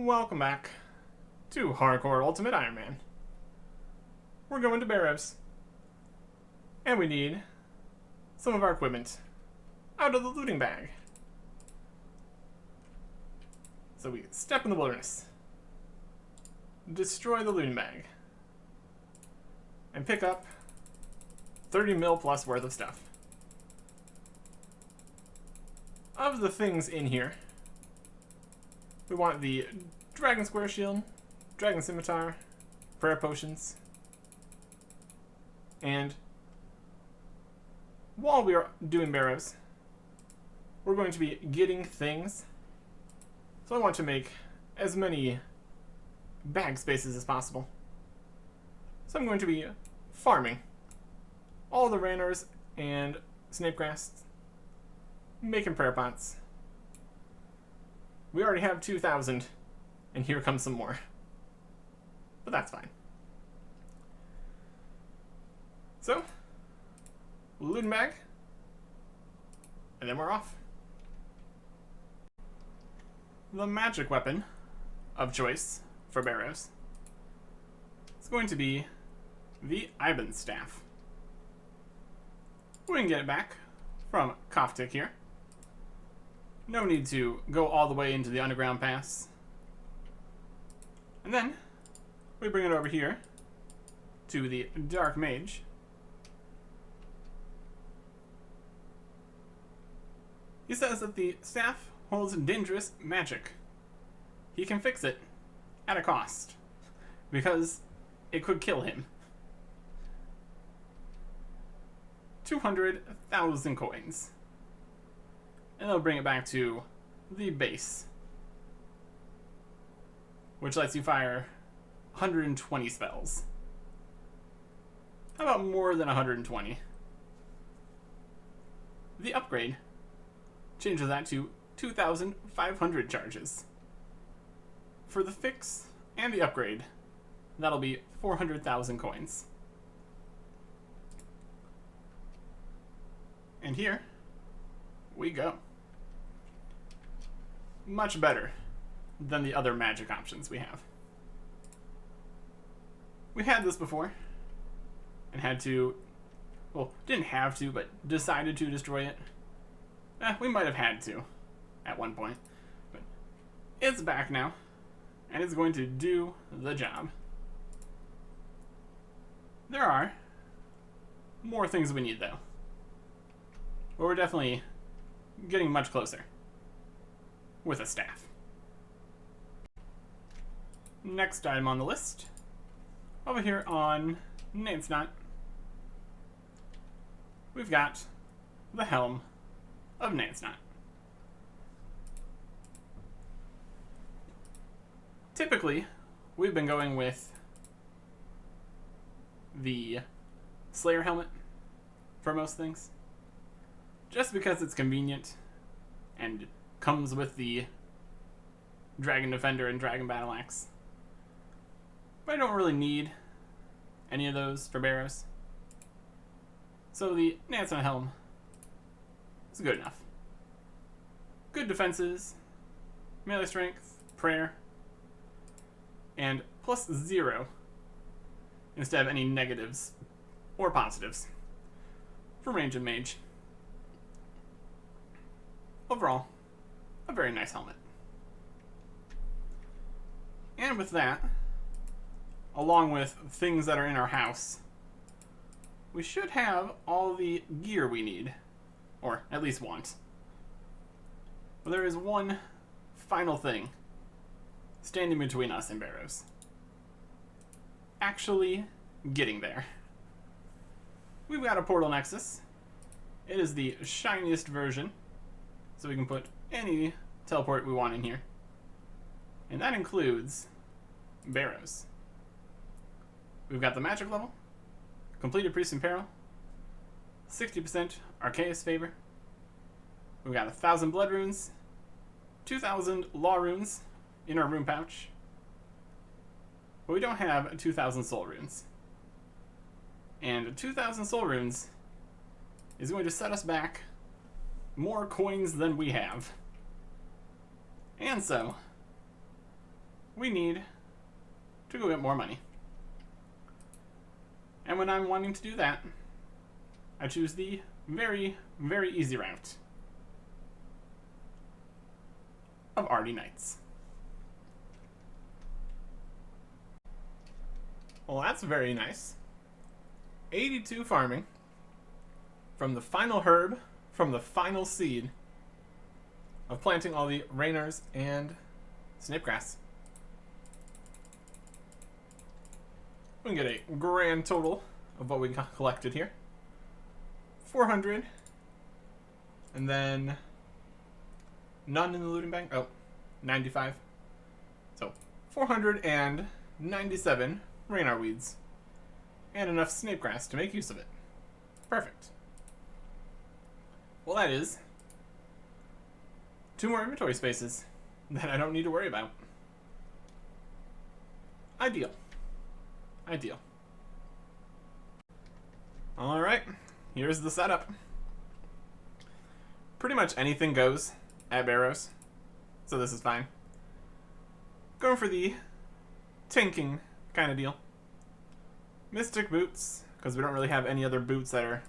Welcome back to Hardcore Ultimate Iron Man. We're going to Barrows. And we need some of our equipment out of the looting bag. So we step in the wilderness, destroy the looting bag, and pick up 30 mil plus worth of stuff. Of the things in here, we want the Dragon Square Shield, Dragon Scimitar, Prayer Potions, and while we are doing Barrows, we're going to be getting things. So I want to make as many bag spaces as possible. So I'm going to be farming all the Ranners and Snapegrass, making prayer pots. We already have 2,000, and here comes some more. But that's fine. So, looting bag, and then we're off. The magic weapon of choice for Barrows is going to be the Iban's Staff. We can get it back from Koftik here. No need to go all the way into the underground pass. And then we bring it over here to the Dark Mage. He says that the staff holds dangerous magic. He can fix it at a cost, because it could kill him. 200,000 coins. And they'll bring it back to the base, which lets you fire 120 spells. How about more than 120? The upgrade changes that to 2,500 charges. For the fix and the upgrade, that'll be 400,000 coins. And here we go. Much better than the other magic options we have. We had this before and had to, well, didn't have to, but decided to destroy it. We might have had to at one point, but it's back now, and it's going to do the job. There are more things we need, though. But we're definitely getting much closer with a staff. Next item on the list, over here on Nanesnot, we've got the Helm of Nanesnot. Typically, we've been going with the Slayer helmet for most things, just because it's convenient and comes with the Dragon Defender and Dragon Battle Axe. But I don't really need any of those for Barrows, so the Nanesnot helm is good enough. Good defenses, melee strength, prayer, and +0 instead of any negatives or positives for range and mage. Overall, a very nice helmet. And with that, along with things that are in our house, we should have all the gear we need, or at least want. But there is one final thing standing between us and Barrows. Actually getting there. We've got a Portal Nexus. It is the shiniest version, so we can put any teleport we want in here. And that includes Barrows. We've got the magic level, completed Priest in Peril, 60% Arceus favor. We've got 1,000 blood runes, 2,000 law runes in our rune pouch. But we don't have 2,000 soul runes. And 2,000 soul runes is going to set us back more coins than we have. And so, we need to go get more money. And when I'm wanting to do that, I choose the very, very easy route of Arty Knights. Well, that's very nice. 82 farming from the final herb, from the final seed of planting all the rainers and snapegrass. We can get a grand total of what we collected here. 400. And then none in the looting bank. Oh, 95. So 497 rainar weeds. And enough snapegrass to make use of it. Perfect. Well, that is 2 more inventory spaces that I don't need to worry about. Ideal. Ideal. Alright, here's the setup. Pretty much anything goes at Barrows, so this is fine. Going for the tanking kind of deal. Mystic boots, because we don't really have any other boots that are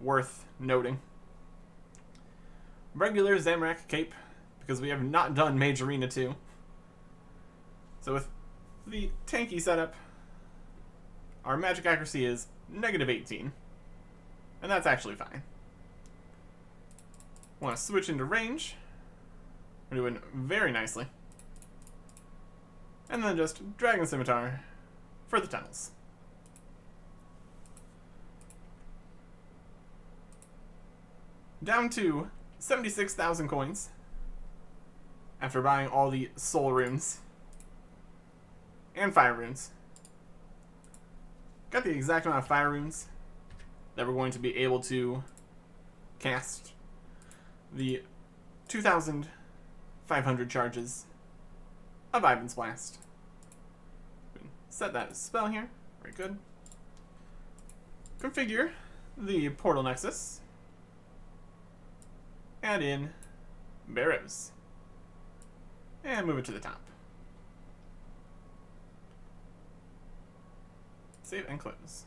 worth noting. Regular Zamorak cape, because we have not done Mage Arena 2. So with the tanky setup, our magic accuracy is -18. And that's actually fine. Want to switch into range. We're doing very nicely. And then just Dragon Scimitar for the tunnels. Down to 76,000 coins after buying all the soul runes and fire runes. Got the exact amount of fire runes that we're going to be able to cast the 2,500 charges of Ivan's Blast. Set that as spell here. Very good. Configure the Portal Nexus. Add in Barrows. And move it to the top. Save and close.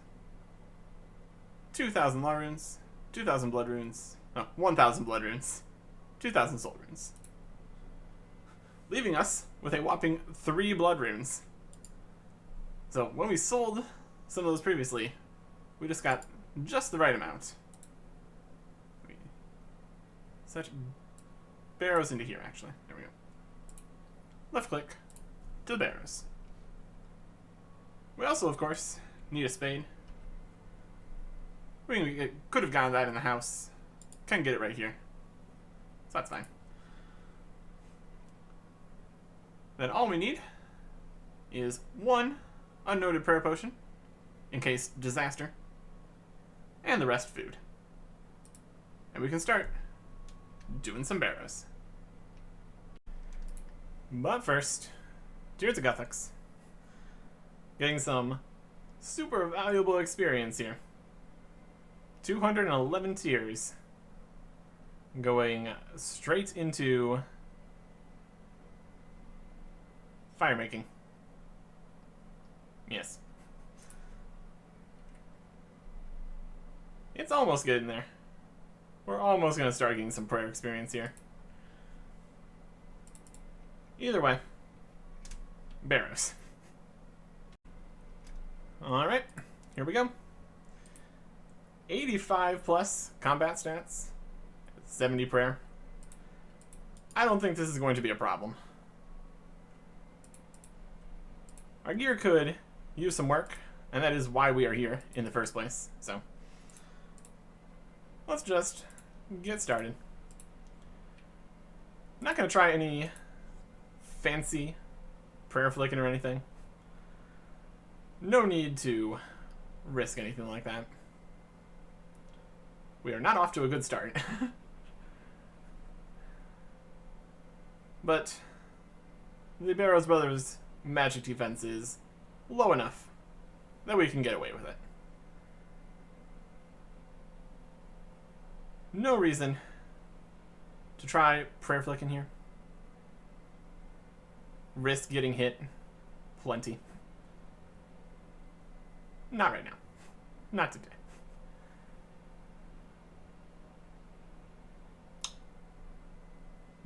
2,000 law runes, 2,000 blood runes, no, 1,000 blood runes, 2,000 soul runes. Leaving us with a whopping 3 blood runes. So when we sold some of those previously, we just got just the right amount. We set Barrows into here, actually. There we go. Left click to the Barrows. We also, of course, need a spade. We could have gotten that in the house. Can get it right here. So that's fine. Then all we need is 1 unnoted prayer potion, in case disaster, and the rest food. And we can start doing some Barrows. But first, Tears of Guthix. Getting some super valuable experience here. 211 tears. Going straight into fire making. Yes. It's almost getting there. We're almost going to start getting some prayer experience here. Either way, Barrows. Alright, here we go. 85 plus combat stats. 70 prayer. I don't think this is going to be a problem. Our gear could use some work, and that is why we are here in the first place. So, let's just get started. I'm not going to try any fancy prayer flicking or anything. No need to risk anything like that. We are not off to a good start. But the Barrows Brothers' magic defense is low enough that we can get away with it. No reason to try prayer flicking here. risk getting hit plenty. Not right now. Not today.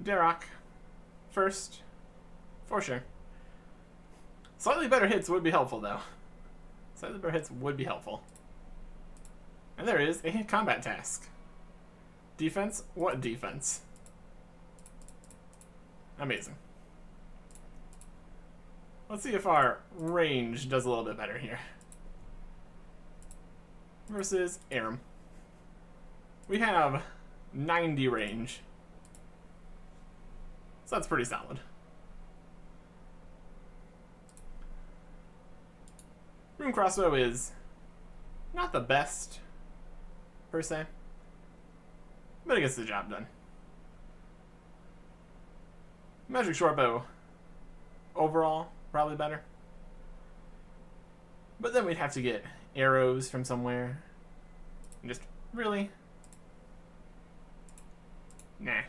Darroch first, for sure. Slightly better hits would be helpful, though. Slightly better hits would be helpful. And there is a combat task. Defense? What defense? Amazing. Let's see if our range does a little bit better here. Versus Aram. We have 90 range. So that's pretty solid. Rune Crossbow is not the best, per se, but it gets the job done. Magic Shortbow, overall, probably better. But then we'd have to get arrows from somewhere. And just, really? Nah.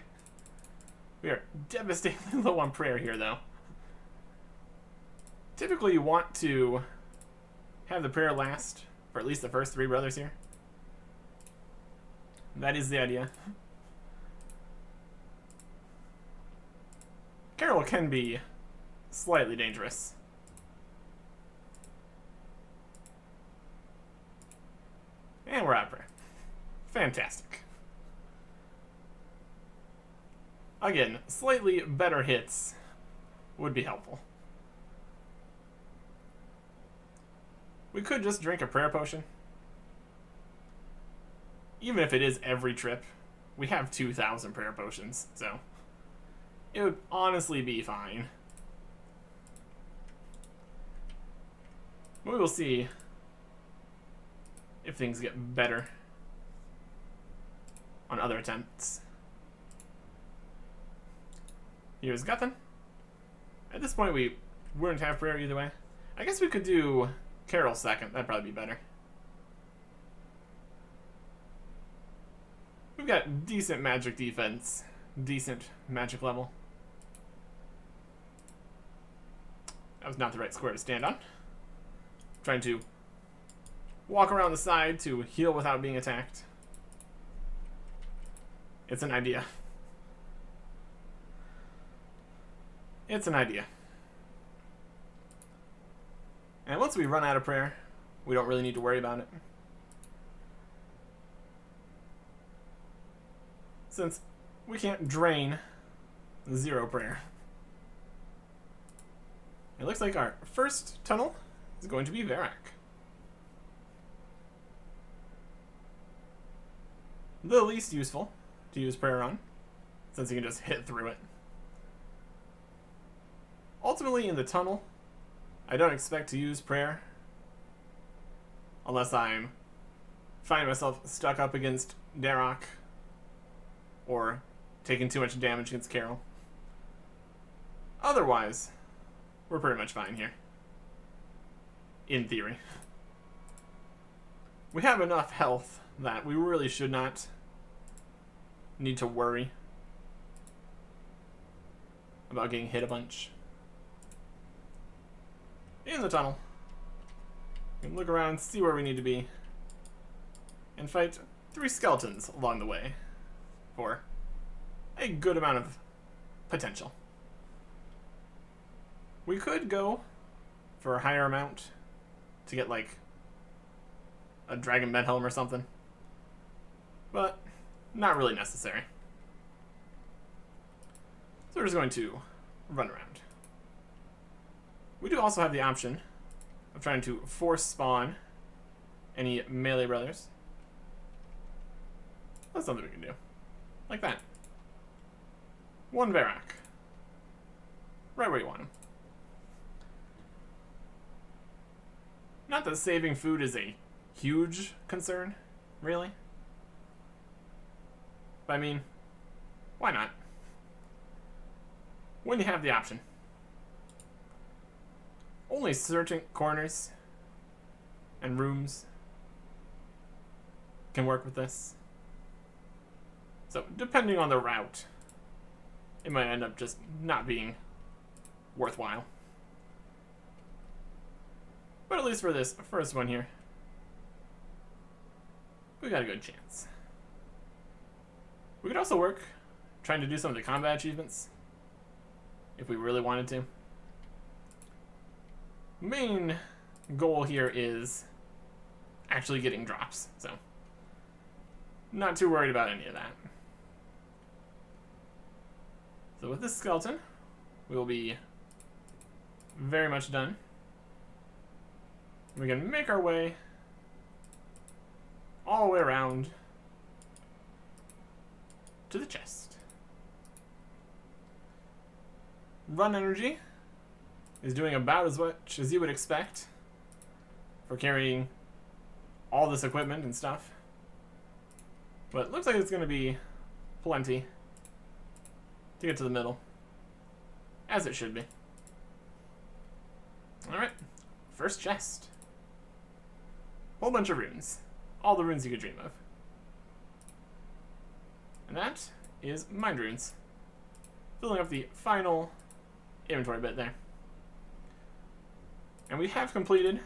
We are devastatingly low on prayer here, though. Typically, you want to have the prayer last for at least the first 3 brothers here. That is the idea. Carol can be slightly dangerous. And we're out of prayer. Fantastic. Again, slightly better hits would be helpful. We could just drink a prayer potion. Even if it is every trip, we have 2,000 prayer potions, so it would honestly be fine. We will see if things get better on other attempts. Here's Guthan. At this point, we wouldn't have prayer either way. I guess we could do Carol second. That'd probably be better. We've got decent magic defense, decent magic level. That was not the right square to stand on. Trying to walk around the side to heal without being attacked. It's an idea. It's an idea. And once we run out of prayer, we don't really need to worry about it. Since we can't drain 0 prayer. It looks like our first tunnel is going to be Varrock. The least useful to use prayer on, since you can just hit through it. Ultimately, in the tunnel, I don't expect to use prayer unless I'm finding myself stuck up against Darroch or taking too much damage against Carol. Otherwise, we're pretty much fine here. In theory. We have enough health that we really should not need to worry about getting hit a bunch. In the tunnel, we can look around, see where we need to be, and fight 3 skeletons along the way for a good amount of potential. We could go for a higher amount to get like a dragon med helm or something, but not really necessary. So we're just going to run around. We do also have the option of trying to force spawn any melee brothers. That's something we can do. Like that. 1 Varrock. Right where you want him. Not that saving food is a huge concern, really. But I mean, why not? When you have the option. Only certain corners and rooms can work with this. So, depending on the route, it might end up just not being worthwhile. But at least for this first one here, we got a good chance. We could also work trying to do some of the combat achievements if we really wanted to. Main goal here is actually getting drops, so not too worried about any of that. So with this skeleton, we will be very much done. We can make our way all the way around to the chest. Run energy is doing about as much as you would expect for carrying all this equipment and stuff. But it looks like it's going to be plenty to get to the middle, as it should be. Alright, first chest. Whole bunch of runes. All the runes you could dream of. And that is mind runes. Filling up the final inventory bit there. And we have completed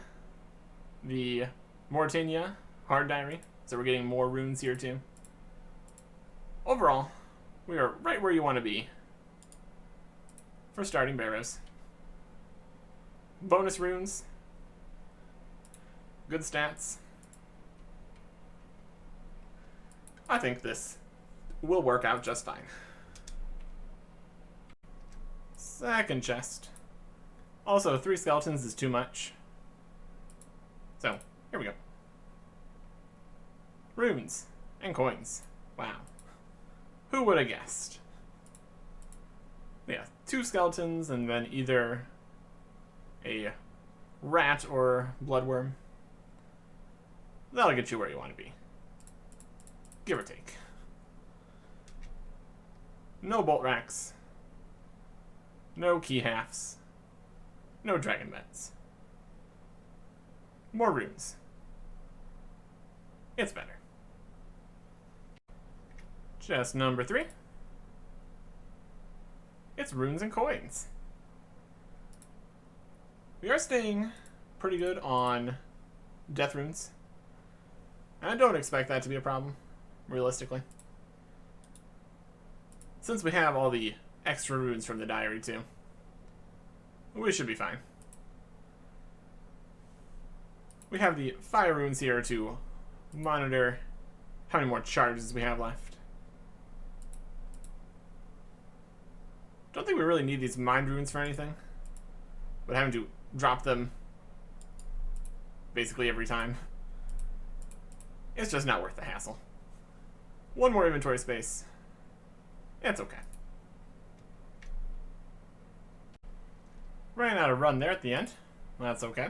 the Mauritania hard diary, so we're getting more runes here too. Overall, we are right where you want to be for starting Barrows. Bonus runes, good stats. I think this will work out just fine. Second chest. Also, 3 skeletons is too much. So, here we go. Runes and coins. Wow. Who would have guessed? Yeah, 2 skeletons and then either a rat or bloodworm. That'll get you where you want to be. Give or take. No bolt racks. No key halves. No dragon beds. More runes. It's better. Chest number 3. It's runes and coins. We are staying pretty good on death runes. And I don't expect that to be a problem, realistically. Since we have all the extra runes from the diary too, we should be fine. We have the fire runes here to monitor how many more charges we have left. Don't think we really need these mind runes for anything, but having to drop them basically every time, it's just not worth the hassle. One more inventory space. It's okay. Ran out of run there at the end. That's okay.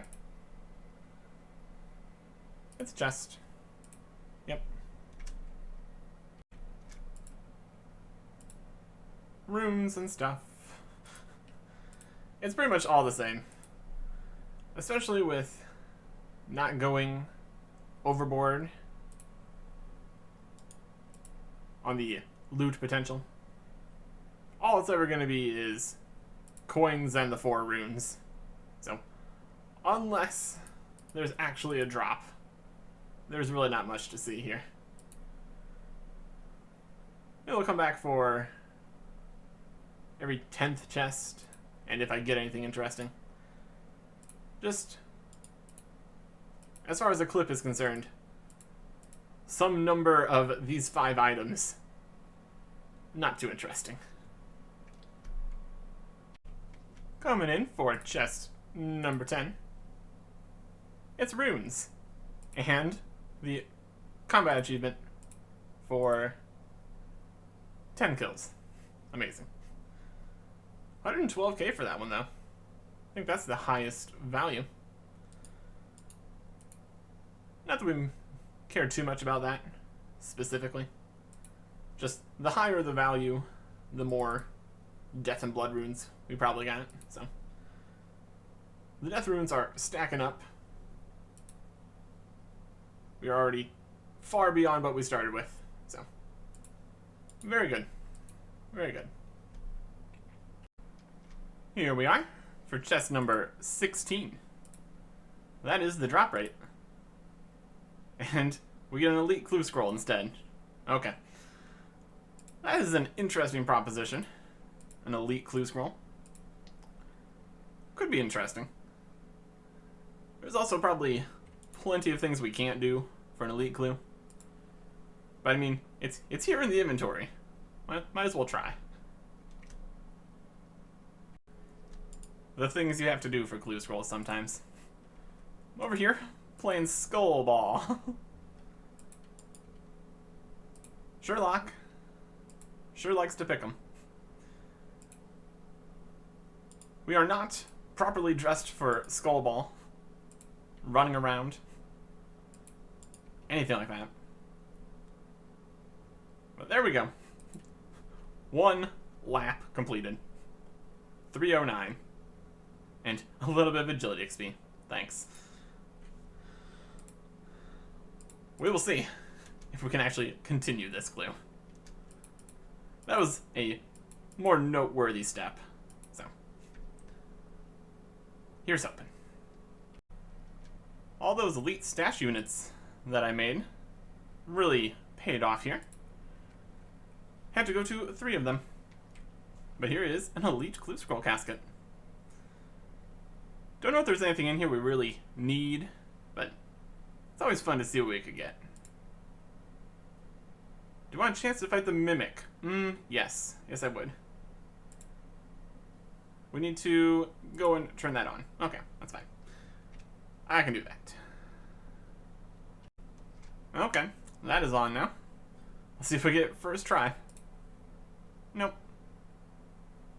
It's just... Yep. Rooms and stuff. It's pretty much all the same. Especially with not going overboard on the loot potential. All it's ever going to be is coins and the 4 runes. So, unless there's actually a drop, there's really not much to see here. It'll come back for every 10th chest, and if I get anything interesting. Just, as far as the clip is concerned, some number of these 5 items, not too interesting. Coming in for chest number 10, it's runes, and the combat achievement for 10 kills. Amazing. 112k for that one, though. I think that's the highest value. Not that we care too much about that, specifically. Just the higher the value, the more death and blood runes we probably got. So the death runes are stacking up. We are already far beyond what we started with. So very good. Very good. Here we are for chest number 16. That is the drop rate. And we get an elite clue scroll instead. Okay. That is an interesting proposition. An elite clue scroll. Could be interesting. There's also probably plenty of things we can't do for an elite clue. But I mean, it's here in the inventory. Might as well try. The things you have to do for clue scrolls sometimes. Over here, playing Skull Ball. Sherlock sure likes to pick 'em. We are not properly dressed for Skull Ball. Running around. Anything like that. But there we go. 1 lap completed. 309. And a little bit of agility XP. Thanks. We will see if we can actually continue this clue. That was a more noteworthy step. So, here's hoping. All those elite stash units that I made really paid off here. Had to go to 3 of them. But here is an elite clue scroll casket. Don't know if there's anything in here we really need, but it's always fun to see what we could get. Do you want a chance to fight the Mimic? Yes. Yes, I would. We need to go and turn that on. Okay, that's fine. I can do that. Okay, that is on now. Let's see if we get it first try. Nope.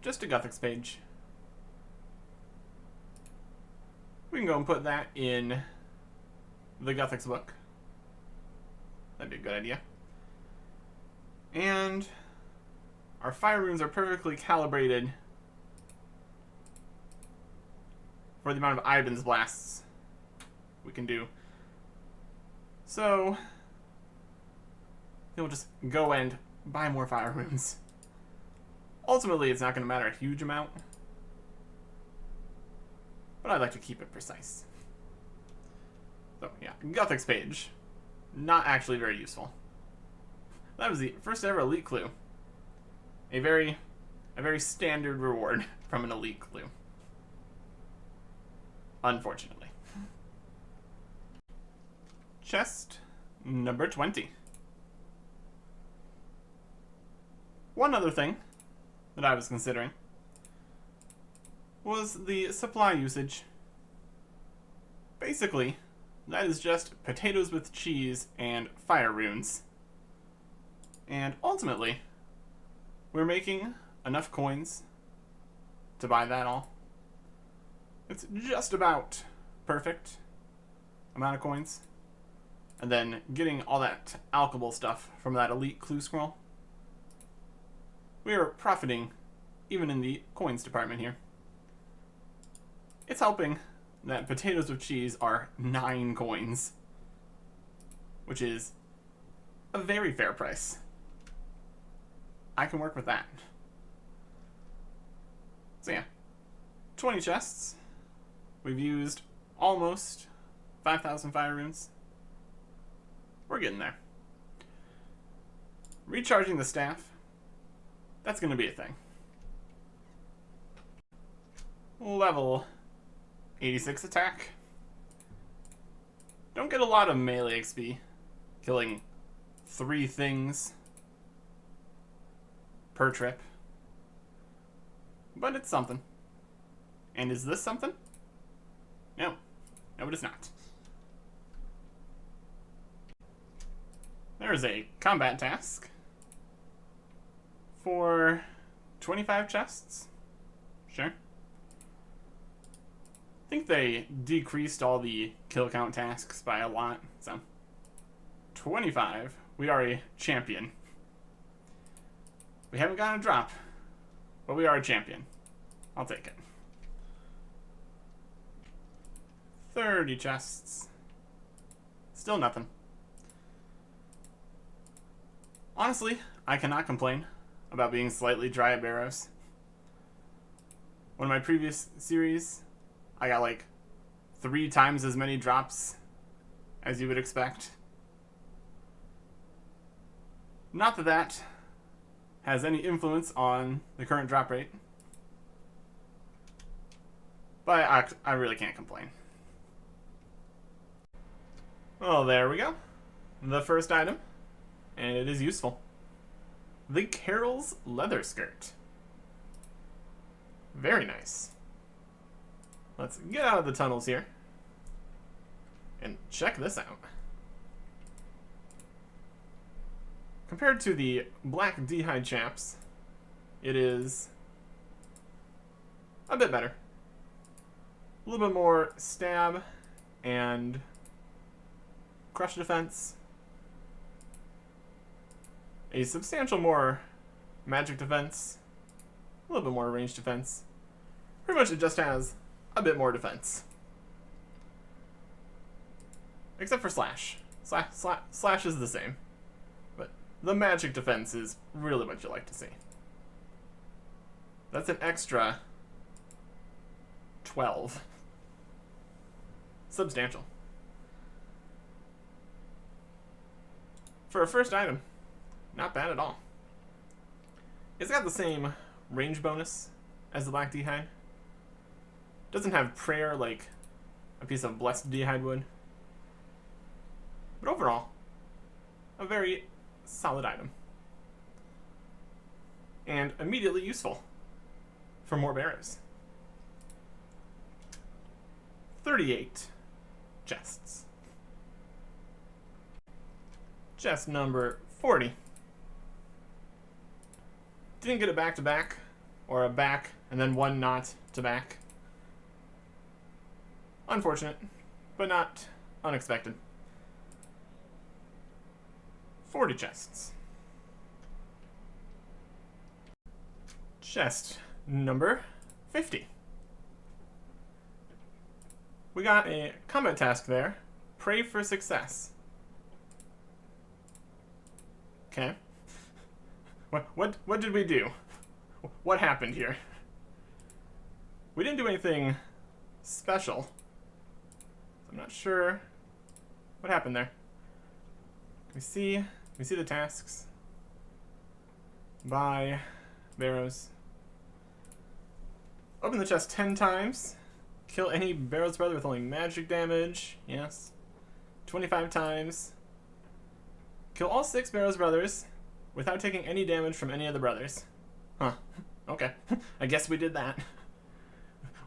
Just a Gothics page. We can go and put that in the Gothics book. That'd be a good idea. And our fire runes are perfectly calibrated for the amount of Iban's blasts we can do. So we'll just go and buy more fire runes. Ultimately, it's not going to matter a huge amount, but I'd like to keep it precise. So yeah, Gothics page, not actually very useful. That was the first ever elite clue. A very standard reward from an elite clue. Unfortunately. Chest number 20. One other thing that I was considering was the supply usage. Basically, that is just potatoes with cheese and fire runes. And ultimately, we're making enough coins to buy that all. It's just about perfect amount of coins. And then getting all that alchable stuff from that elite clue scroll. We are profiting even in the coins department here. It's helping that potatoes with cheese are 9 coins, which is a very fair price. I can work with that. So yeah, 20 chests. We've used almost 5,000 fire runes. We're getting there. Recharging the staff, that's going to be a thing. Level 86 attack. Don't get a lot of melee XP killing 3 things per trip. But it's something. And is this something? No. No, it is not. There is a combat task for 25 chests. Sure. I think they decreased all the kill count tasks by a lot, so 25. We are a champion. We haven't gotten a drop, but we are a champion. I'll take it. 30 chests. Still nothing. Honestly, I cannot complain about being slightly dry at Barrows. one of my previous series, I got like 3 times as many drops as you would expect. Not that that has any influence on the current drop rate, but I really can't complain. Well, there we go. The first item, and it is useful. The Carol's leather skirt. Very nice. Let's get out of the tunnels here and check this out. Compared to the black D-hide chaps, it is a bit better. A little bit more stab and crush defense. A substantial more magic defense. A little bit more range defense. Pretty much it just has a bit more defense. Except for slash. Slash is the same. But the magic defense is really what you like to see. That's an extra 12. Substantial. For a first item, not bad at all. It's got the same range bonus as the black D-hide. Doesn't have prayer like a piece of blessed D-hide would. But overall, a very solid item. And immediately useful for more Barrows. 38 chests. Chest number 40. Didn't get a back-to-back, or a back and then one not to back. Unfortunate, but not unexpected. 40 chests. Chest number 50. We got a combat task there. Pray for success. Okay. What did we do? What happened here? We didn't do anything special. I'm not sure what happened there. We see the tasks by Barrows. Open the chest 10 times. Kill any Barrows brother with only magic damage. Yes. 25 times. Kill all 6 Barrows brothers without taking any damage from any of the brothers. Huh. Okay. I guess we did that.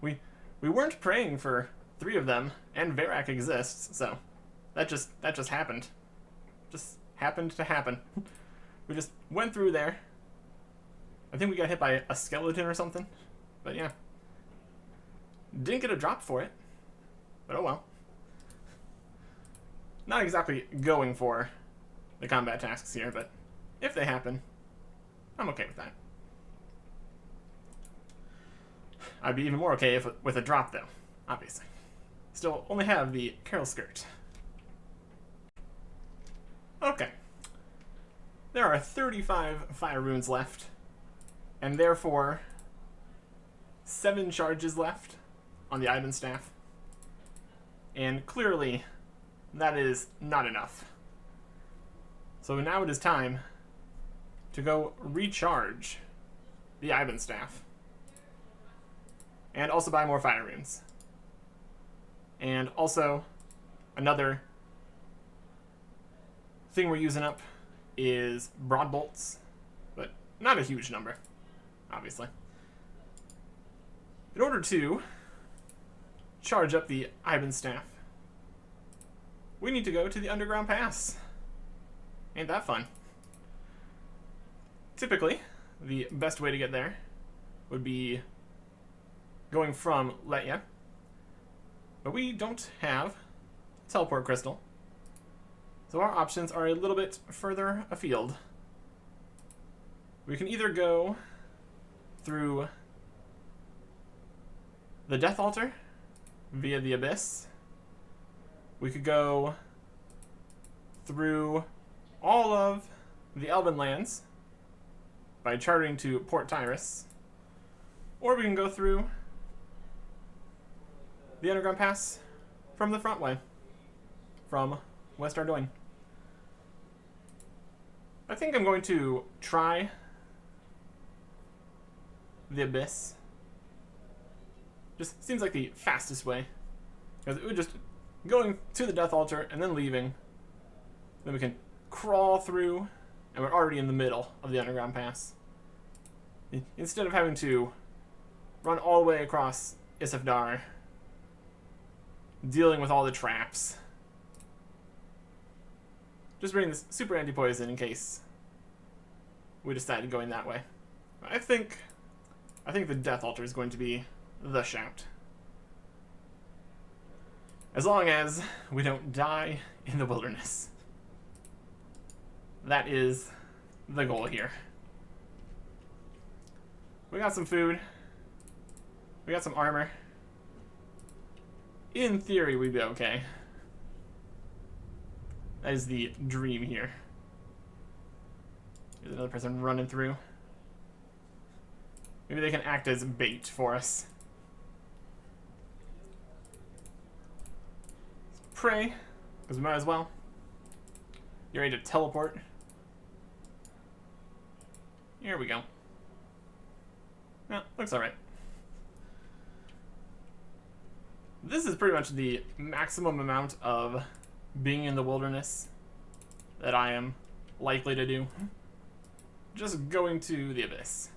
We weren't praying for 3 of them, and Varrock exists, so that just happened. Just happened to happen. We just went through there. I think we got hit by a skeleton or something, but yeah. Didn't get a drop for it, but oh well. Not exactly going for the combat tasks here, but if they happen, I'm okay with that. I'd be even more okay with a drop, though, obviously. Still only have the Carol skirt. Okay. There are 35 fire runes left, and therefore 7 charges left on the Ivan staff. And clearly, that is not enough. So now it is time to go recharge the Ivan staff. And also buy more fire runes. And also, another thing we're using up is broad bolts, but not a huge number, obviously. In order to charge up the Ivan staff, we need to go to the underground pass. Ain't that fun? Typically, the best way to get there would be going from Letya, but we don't have a teleport crystal, so our options are a little bit further afield. We can either go through the Death Altar via the Abyss. We could go through all of the Elven lands by chartering to Port Tyrus, or we can go through the underground pass from the front way, from West Ardoyne. I think I'm going to try the Abyss. Just seems like the fastest way. Because it would just going to the Death Altar and then leaving. Then we can crawl through, and we're already in the middle of the underground pass. Instead of having to run all the way across Isafdar, dealing with all the traps. Just bring this super anti-poison in case we decide going that way. I think the Death Altar is going to be the shout. As long as we don't die in the wilderness. That is the goal here. We got some food. We got some armor. In theory, we'd be okay. That is the dream here. There's another person running through. Maybe they can act as bait for us. Let's pray, because we might as well. You're ready to teleport. Here we go. Yeah, looks alright. This is pretty much the maximum amount of being in the wilderness that I am likely to do. Just going to the Abyss.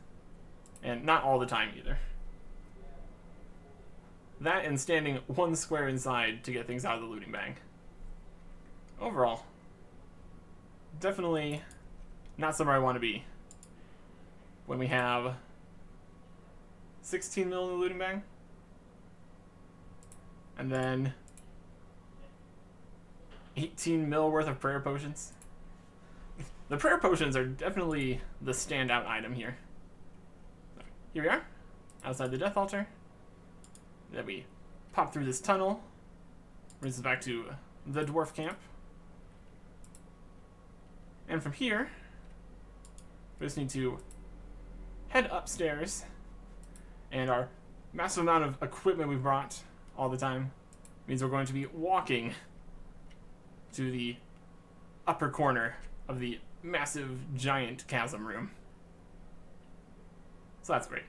And not all the time either. That and standing one square inside to get things out of the looting bag. Overall, definitely not somewhere I want to be when we have 16 mil in the looting bag. And then 18 mil worth of prayer potions. The prayer potions are definitely the standout item here. Here we are, outside the Death Altar. Then we pop through this tunnel. Brings us back to the dwarf camp. And from here, we just need to head upstairs. And our massive amount of equipment we've brought all the time means we're going to be walking to the upper corner of the massive giant chasm room. So that's great.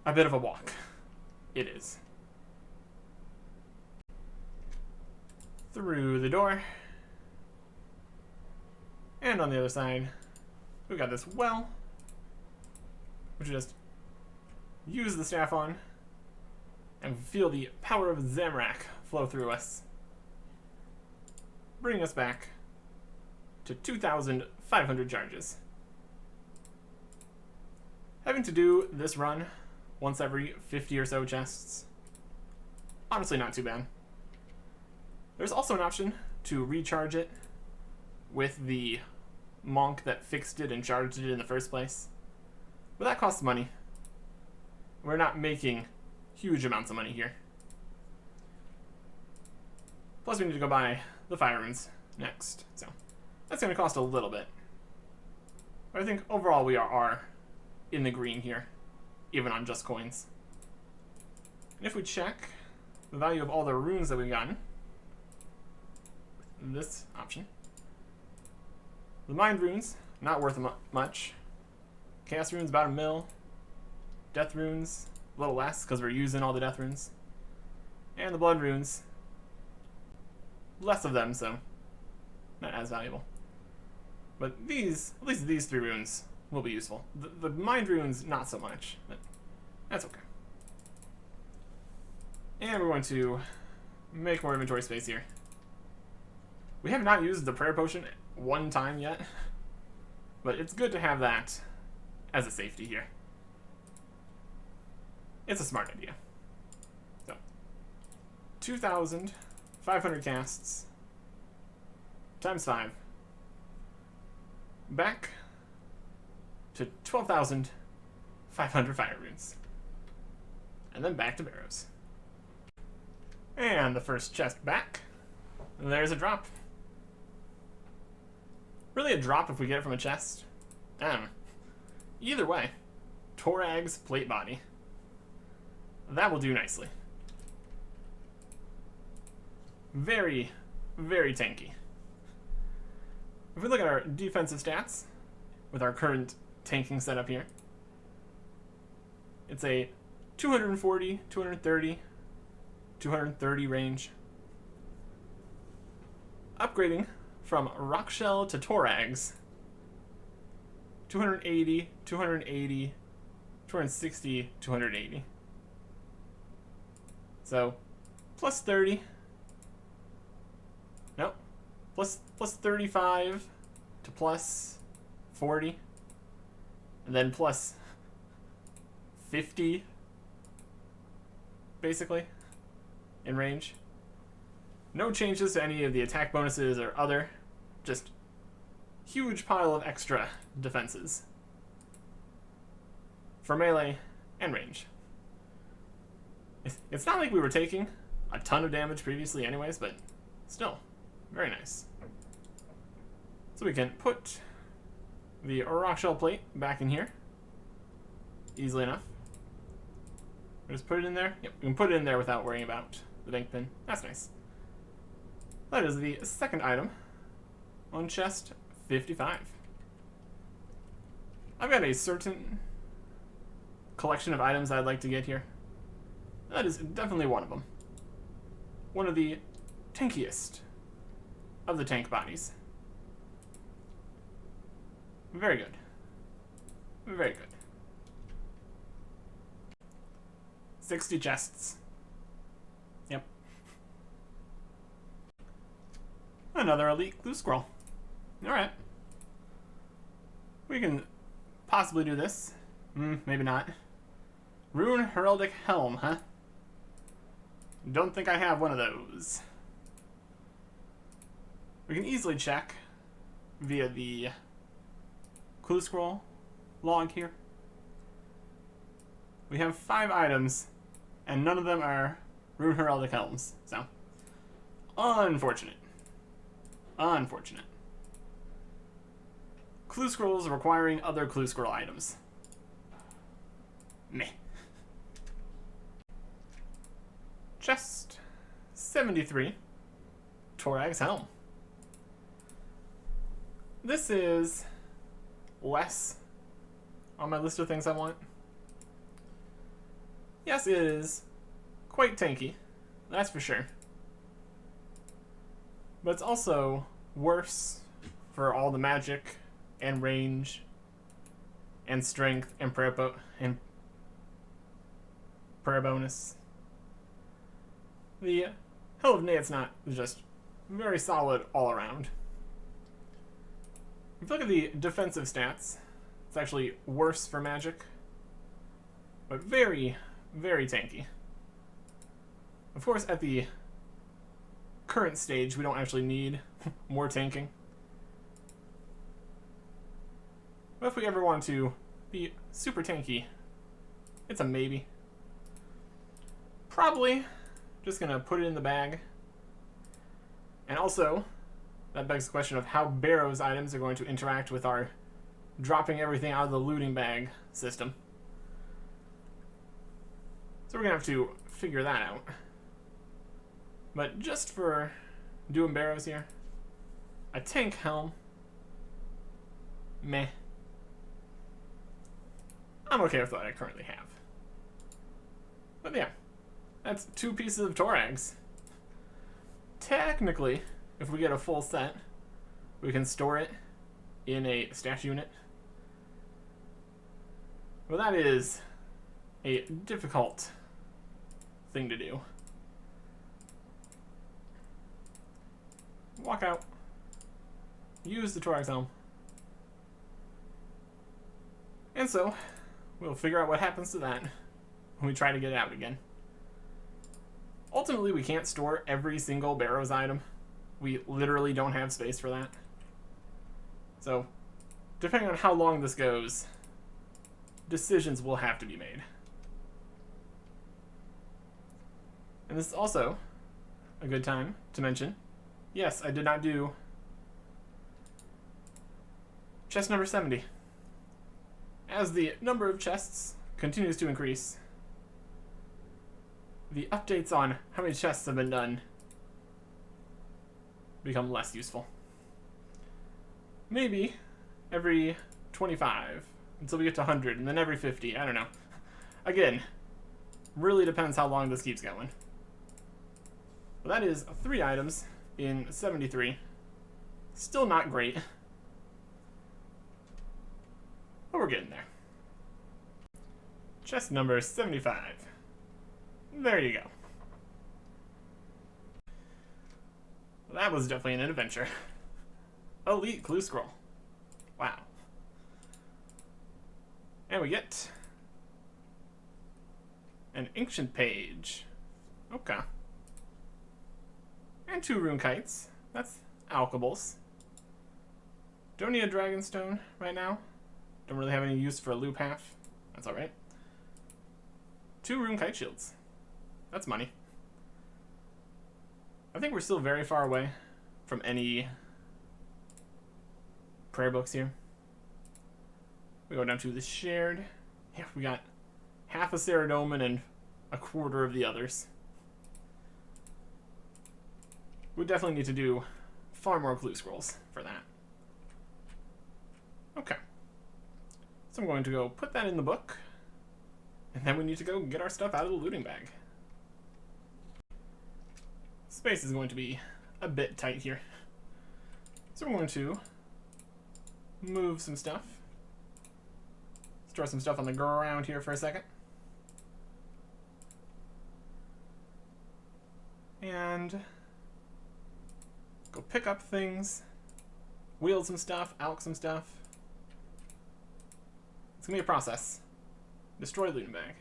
A bit of a walk. It is. Through the door. And on the other side, we've got this well, which we just use the staff on and feel the power of Zamrak flow through us, bringing us back to 2,500 charges. Having to do this run once every 50 or so chests, honestly not too bad. There's also an option to recharge it with the monk that fixed it and charged it in the first place, but that costs money. We're not making huge amounts of money here. Plus we need to go buy the fire runes next, so that's going to cost a little bit. But I think overall we are in the green here, even on just coins. And if we check the value of all the runes that we've gotten, this option, the mind runes, not worth much. Chaos runes, about 1 mil. Death runes, a little less because we're using all the death runes. And the blood runes, less of them, so not as valuable. But these, at least these 3 runes, will be useful. The mind runes, not so much, but that's okay. And we're going to make more inventory space here. We have not used the prayer potion one time yet, but it's good to have that as a safety here. It's a smart idea. So, 2,500 casts times 5. Back to 12,500 fire runes. And then back to Barrows. And the first chest back. There's a drop. Really a drop if we get it from a chest? I don't know. Either way, Torag's plate body. That will do nicely. Very, very tanky. If we look at our defensive stats, with our current tanking setup here, it's a 240, 230, 230 range. Upgrading from Rockshell to Torags, 280, 280, 260, 280. So, plus 30. Nope. Plus 35 to plus 40. And then plus 50, basically, in range. No changes to any of the attack bonuses or other, just huge pile of extra defenses for melee and range. It's not like we were taking a ton of damage previously anyways, but still, very nice. So we can put the Rockshell plate back in here easily enough. We just put it in there. Yep, we can put it in there without worrying about the bank pin. That's nice. That is the second item on chest 55. I've got a certain collection of items I'd like to get here. That is definitely one of them. One of the tankiest of the tank bodies. Very good. Very good. 60 chests. Yep. Another elite clue scroll. Alright. We can possibly do this. Maybe not. Rune Heraldic Helm, huh? Don't think I have one of those. We can easily check via the clue scroll log here. We have 5 items, and none of them are Rune Heraldic Helms, so unfortunate. Unfortunate. Clue scrolls requiring other clue scroll items. Meh. Chest 73, Torag's Helm. This is less on my list of things I want. Yes, it is quite tanky, that's for sure. But it's also worse for all the magic and range and strength and prayer bonus. The Hell of Neatsnot is just very solid all around. If you look at the defensive stats, it's actually worse for magic, but very, very tanky. Of course, at the current stage, we don't actually need more tanking. But if we ever want to be super tanky, it's a maybe. Probably just gonna put it in the bag. And also, that begs the question of how Barrows items are going to interact with our dropping everything out of the looting bag system. So we're gonna have to figure that out. But just for doing Barrows here, a tank helm, meh. I'm okay with what I currently have. But yeah, that's 2 pieces of Torags. Technically, if we get a full set, we can store it in a stash unit. But that is a difficult thing to do. Walk out. Use the Torag's Helm. And so, we'll figure out what happens to that when we try to get it out again. Ultimately, we can't store every single Barrows item. We literally don't have space for that. So, depending on how long this goes, decisions will have to be made. And this is also a good time to mention, yes, I did not do chest number 70. as the number of chests continues to increase, the updates on how many chests have been done become less useful. Maybe every 25 until we get to 100, and then every 50. I don't know. Again, really depends how long this keeps going. Well, that is 3 items in 73. Still not great, but we're getting there. Chest number 75. There you go. Well, that was definitely an adventure. Elite clue scroll. Wow. And we get an ancient page. Okay. And 2 rune kites. That's alkables. Don't need a dragonstone right now. Don't really have any use for a loop half. That's alright. 2 rune kite shields. That's money. I think we're still very far away from any prayer books here. We go down to the shared. Yeah, we got half a Ceradoman and a quarter of the others. We definitely need to do far more clue scrolls for that. Okay. So I'm going to go put that in the book. And then we need to go get our stuff out of the looting bag. Space is going to be a bit tight here. So we're going to move some stuff. Store some stuff on the ground here for a second. And go pick up things. Wield some stuff, alch some stuff. It's gonna be a process. Destroy looting bag.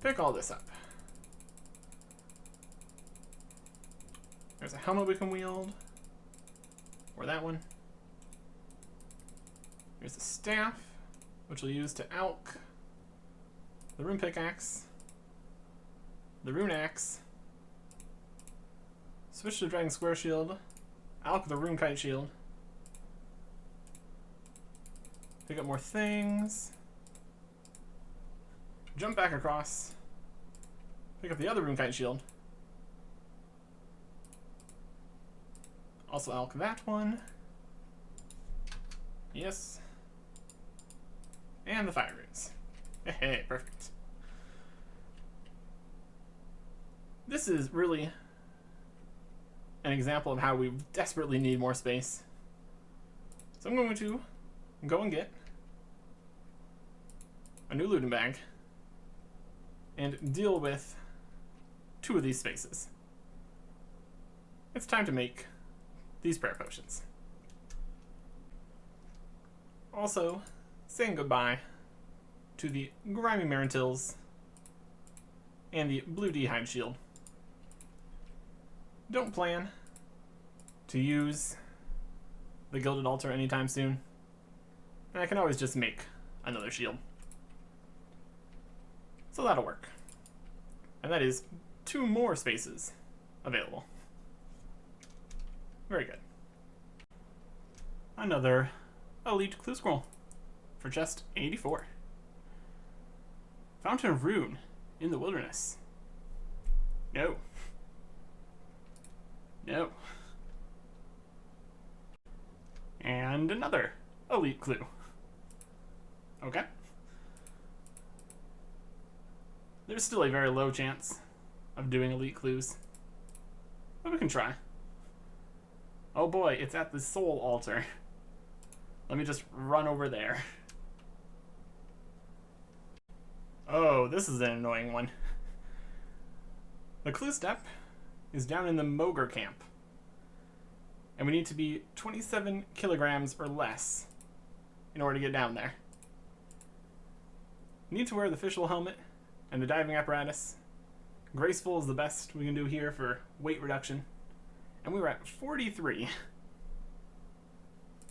Pick all this up. There's a helmet we can wield. Or that one. Here's the staff, which we'll use to alch the rune pickaxe, the rune axe, switch to the dragon square shield, alch the rune kite shield, pick up more things, jump back across, pick up the other rune kite shield, also alch that one, yes, and the fire runes. Hey, perfect. This is really an example of how we desperately need more space. So I'm going to go and get a new looting bag and deal with 2 of these spaces. It's time to make these prayer potions. Also, saying goodbye to the grimy Marintils and the blue D'hide shield. Don't plan to use the Gilded Altar anytime soon. And I can always just make another shield. So that'll work. And that is 2 more spaces available. Very good. Another Elite Clue Scroll for chest 84. Fountain of Rune in the Wilderness. No. No. And another Elite Clue. Okay. There's still a very low chance of doing Elite Clues, but we can try. Oh boy, it's at the Soul Altar. Let me just run over there. Oh, this is an annoying one. The clue step is down in the Mogre camp. And we need to be 27 kilograms or less in order to get down there. We need to wear the fishbowl helmet and the diving apparatus. Graceful is the best we can do here for weight reduction. And we were at 43.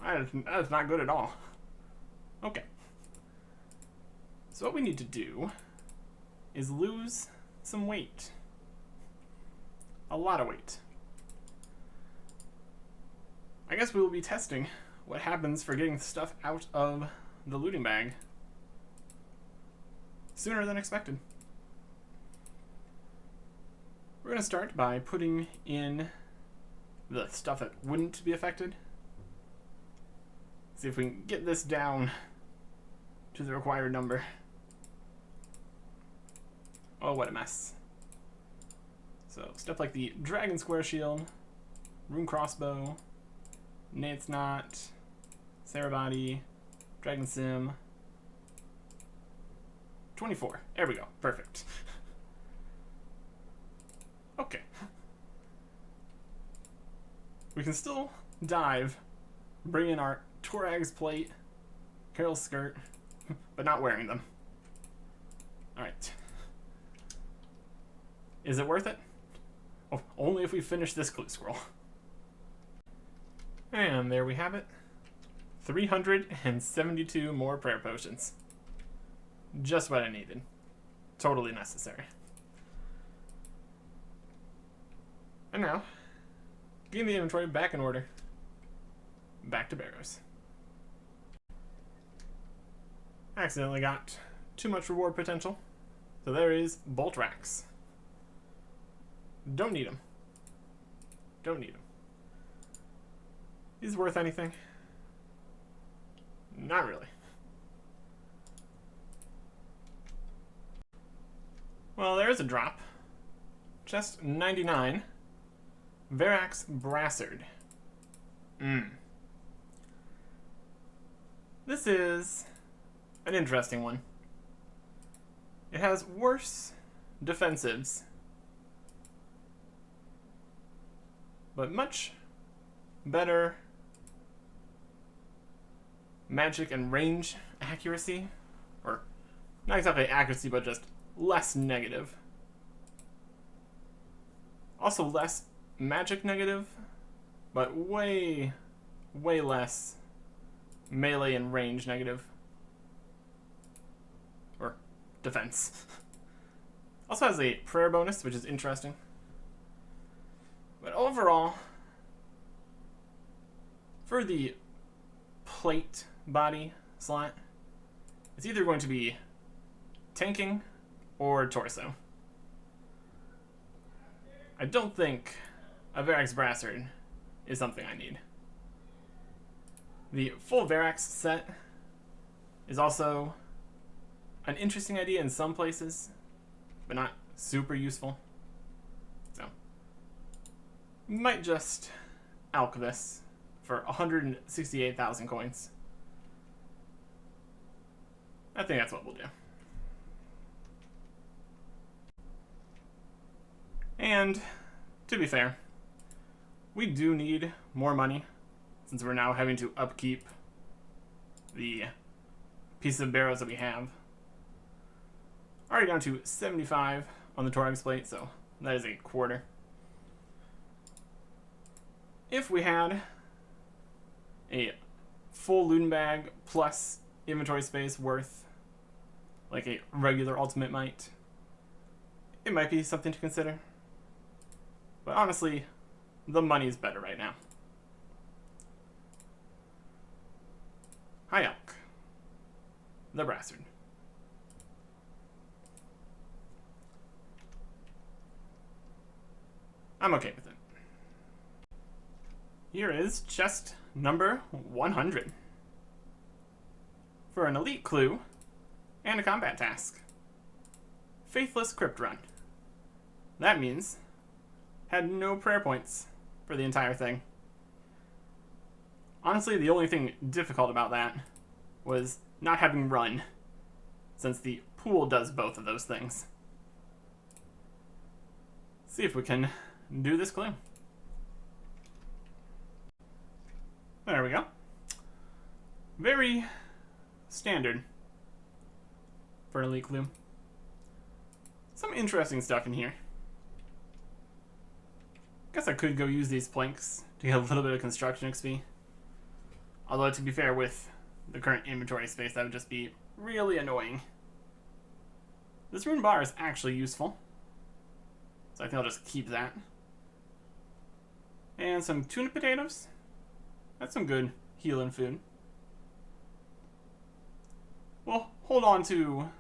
That is not good at all. Okay. So what we need to do is lose some weight. A lot of weight. I guess we will be testing what happens for getting stuff out of the looting bag sooner than expected. We're going to start by putting in the stuff that wouldn't be affected. See if we can get this down to the required number. Oh, what a mess. So, stuff like the Dragon Square Shield, Rune Crossbow, Nate's Knot, Sarabody, Dragon Sim. 24. There we go. Perfect. Okay. We can still dive, bring in our Torag's plate, Carol's skirt, but not wearing them. Alright. Is it worth it? Oh, only if we finish this clue scroll. And there we have it. 372 more prayer potions. Just what I needed. Totally necessary. And now, getting the inventory back in order. Back to Barrows. Accidentally got too much reward potential. So there is Bolt Racks. Don't need them. Don't need them. Is worth anything? Not really. Well, there is a drop. Chest 99. Verax Brassard. This is an interesting one. It has worse defensives, but much better magic and range accuracy. Or not exactly accuracy, but just less negative. Also less magic negative, but way less melee and range negative. Or defense. Also has a prayer bonus, which is interesting. But overall, for the plate body slot, it's either going to be tanking or torso. I don't think a Verax Brassard is something I need. The full Verax set is also an interesting idea in some places, but not super useful. So, might just alch this for 168,000 coins. I think that's what we'll do. And, to be fair, we do need more money, since we're now having to upkeep the piece of Barrows that we have. Already down to 75 on the Torag's plate, so that is a quarter. If we had a full looting bag plus inventory space worth like a regular ultimate might, it might be something to consider. But honestly, the money's better right now. High Elk. The Brassard. I'm okay with it. Here is chest number 100. For an elite clue and a combat task. Faithless Crypt Run. That means had no prayer points for the entire thing. Honestly, the only thing difficult about that was not having run, since the pool does both of those things. See if we can do this clue. There we go. Very standard for an elite clue. Some interesting stuff in here. Guess I could go use these planks to get a little bit of construction XP. Although, to be fair, with the current inventory space, that would just be really annoying. This rune bar is actually useful, so I think I'll just keep that. And some tuna potatoes. That's some good healing food. We'll hold on to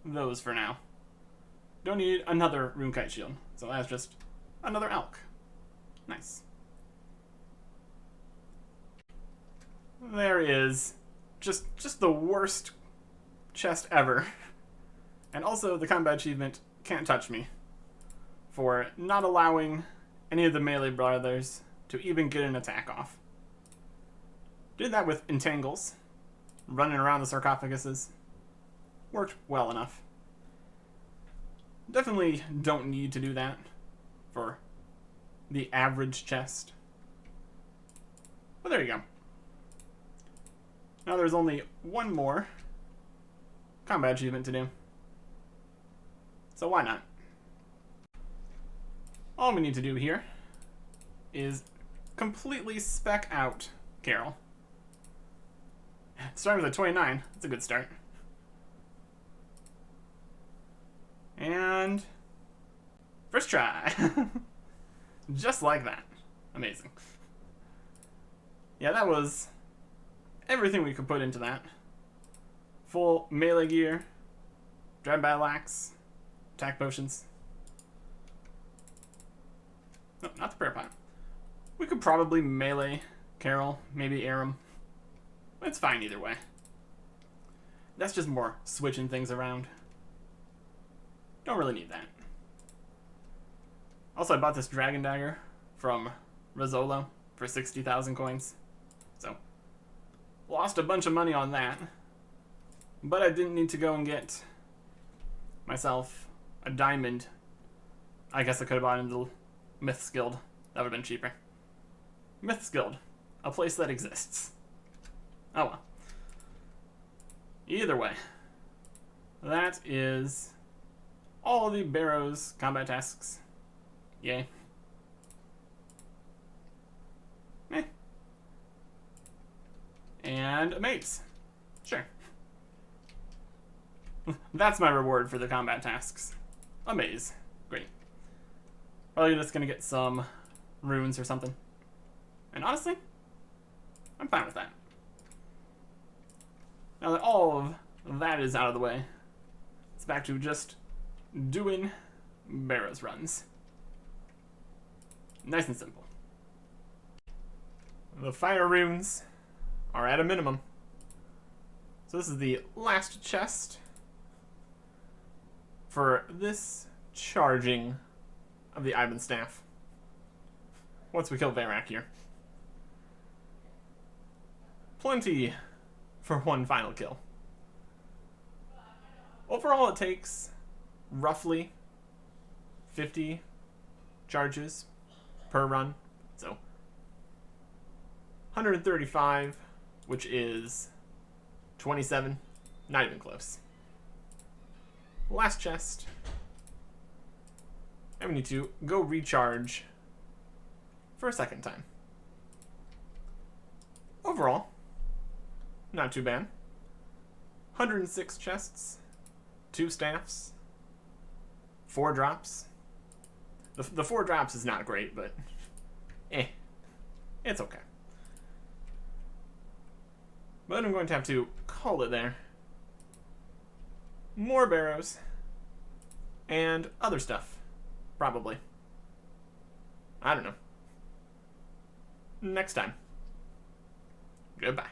those for now. Don't need another Runekite shield, so that's just another elk. Nice. There is just the worst chest ever. And also the combat achievement, Can't Touch Me, for not allowing any of the melee brothers to even get an attack off. Did that with entangles, running around the sarcophaguses. Worked well enough. Definitely don't need to do that for the average chest. But there you go. Now there's only one more combat achievement to do. So why not? All we need to do here is completely spec out Carol. Starting with a 29, that's a good start. And first try. Just like that. Amazing. Yeah, that was everything we could put into that. Full melee gear, dread battle axe, attack potions. No, not the prayer pot. We could probably melee Carol, maybe Aram. It's fine either way. That's just more switching things around. Don't really need that. Also, I bought this dragon dagger from Rizzolo for 60,000 coins. So, lost a bunch of money on that. But I didn't need to go and get myself a diamond. I guess I could have bought into Myths Guild. That would have been cheaper. Myths Guild. A place that exists. Oh well. Either way. That is all the Barrows combat tasks. Yay. Eh. And a mace. Sure. That's my reward for the combat tasks. A maze. Great. Probably just gonna get some runes or something. And honestly, I'm fine with that. Now that all of that is out of the way, it's back to just doing Barrows runs. Nice and simple. The fire runes are at a minimum. So this is the last chest for this charging of the Ivan staff. Once we kill Varak here. Plenty for one final kill. Overall it takes roughly 50 charges per run. So 135, which is 27, not even close. Last chest. And we need to go recharge for a second time. Overall, not too bad. 106 chests, 2 staffs, 4 drops. The 4 drops is not great, but it's okay. But I'm going to have to call it there. More Barrows and other stuff, probably. I don't know. Next time. Goodbye.